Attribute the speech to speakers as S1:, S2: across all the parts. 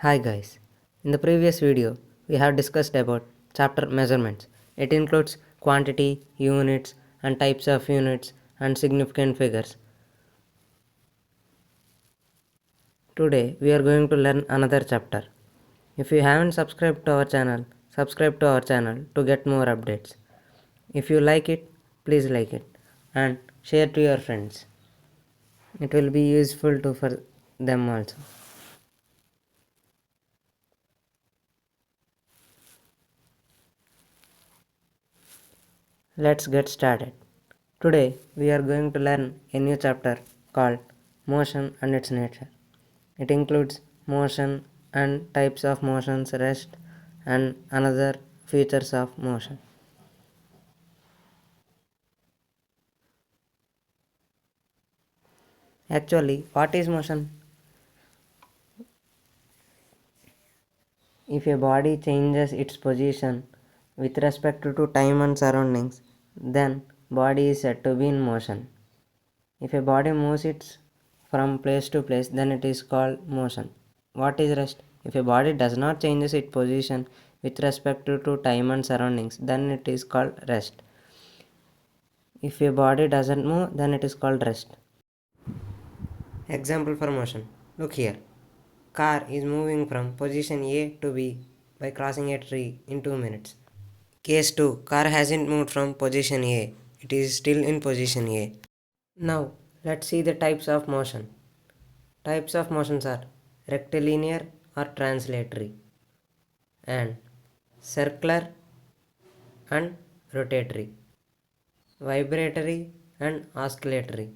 S1: Hi guys, in the previous video we have discussed about chapter measurements. It includes quantity, units and types of units and significant figures. Today we are going to learn another chapter. If you haven't subscribed to our channel, subscribe to our channel to get more updates. If you like it, please like it and share to your friends. It will be useful for them also. Let's get started. Today we are going to learn a new chapter called Motion and its nature. It includes motion and types of motions, rest and another features of motion. Actually, what is motion? If a body changes its position with respect to time and surroundings, then body is said to be in motion. If a body moves it from place to place, then it is called motion. What is rest? If a body does not change its position with respect to time and surroundings, then it is called rest. If a body doesn't move, then it is called rest. Example for motion. Look here. Car is moving from position A to B by crossing a tree in 2 minutes. Case 2. Car hasn't moved from position A. It is still in position A. Now, let's see the types of motion. Types of motions are rectilinear or translatory and circular and rotatory, vibratory and oscillatory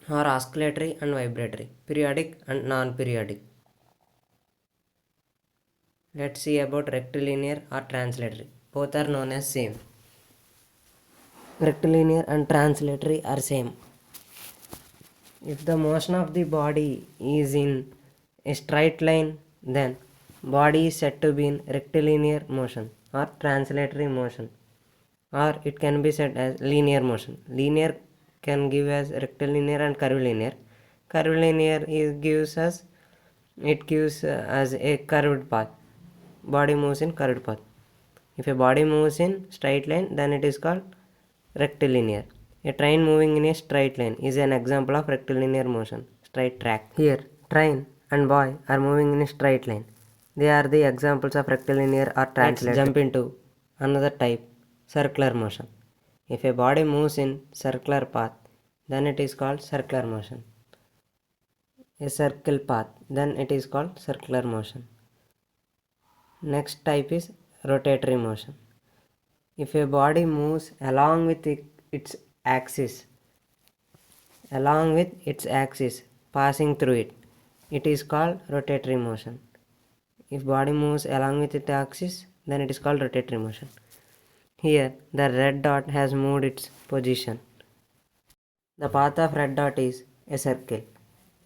S1: or oscillatory and vibratory, periodic and non-periodic. Let's see about rectilinear or translatory. Both are known as same. Rectilinear and translatory are same. If the motion of the body is in a straight line, then body is said to be in rectilinear motion or translatory motion, or it can be said as linear motion. Linear can give as rectilinear and curvilinear. Curvilinear gives us as a curved path. Body moves in curved path. If a body moves in straight line, then it is called rectilinear. A train moving in a straight line is an example of rectilinear motion, straight track. Here, train and boy are moving in a straight line. They are the examples of rectilinear or translatory. Let's jump into another type, circular motion. If a body moves in circular path, then it is called circular motion. A circle path, then it is called circular motion. Next type is rotatory motion. If a body moves along with its axis, passing through it, it is called rotatory motion. If body moves along with its axis, then it is called rotatory motion. Here, the red dot has moved its position. The path of red dot is a circle,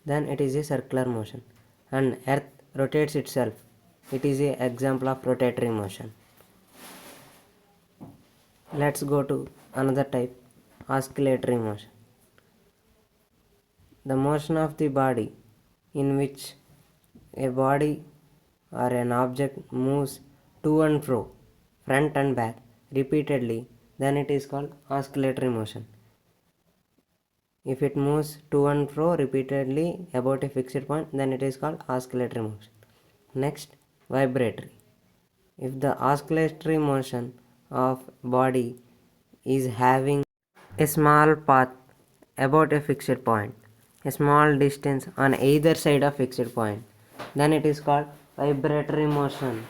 S1: then it is a circular motion. And earth rotates itself. It is an example of rotatory motion. Let's go to another type, oscillatory motion. The motion of the body in which a body or an object moves to and fro, front and back, repeatedly, then it is called oscillatory motion. If it moves to and fro repeatedly about a fixed point, then it is called oscillatory motion. Next, vibratory. If the oscillatory motion of body is having a small path about a fixed point, a small distance on either side of fixed point, then it is called vibratory motion.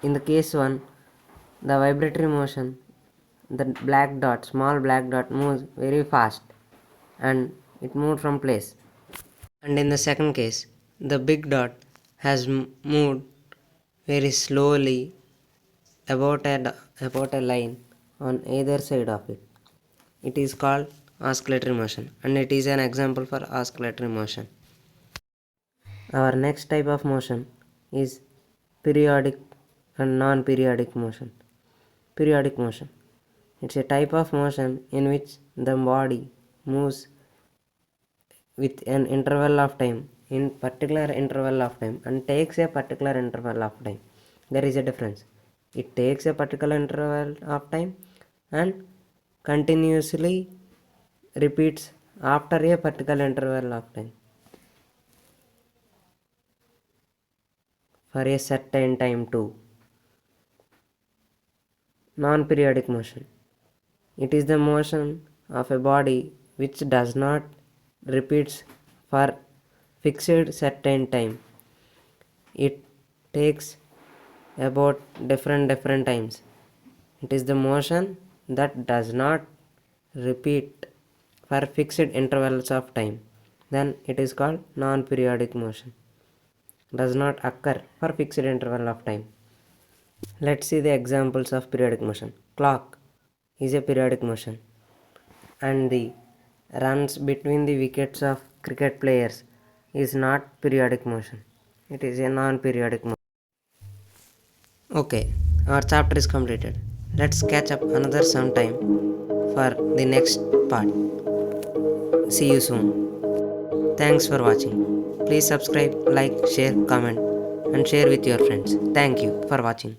S1: In the case 1, the vibratory motion, the small black dot moves very fast and it moved from place. And in the second case, the big dot has moved very slowly about a line on either side of it. It is called oscillatory motion and it is an example for oscillatory motion. Our next type of motion is periodic and non-periodic motion. Periodic motion. It's a type of motion in which the body moves with an interval of time, in particular interval of time, and takes a particular interval of time. There is a difference. It takes a particular interval of time and continuously repeats after a particular interval of time for a certain time too. Non-periodic motion. It is the motion of a body which does not repeats for fixed certain time. It takes about different times. It is the motion that does not repeat for fixed intervals of time. Then it is called non-periodic motion. Does not occur for fixed interval of time. Let's see the examples of periodic motion. Clock is a periodic motion, and the runs between the wickets of cricket players is not periodic motion. It is a non-periodic motion. Okay, our chapter is completed. Let's catch up another sometime for the next part. See you soon. Thanks for watching. Please subscribe, like, share, comment, and share with your friends. Thank you for watching.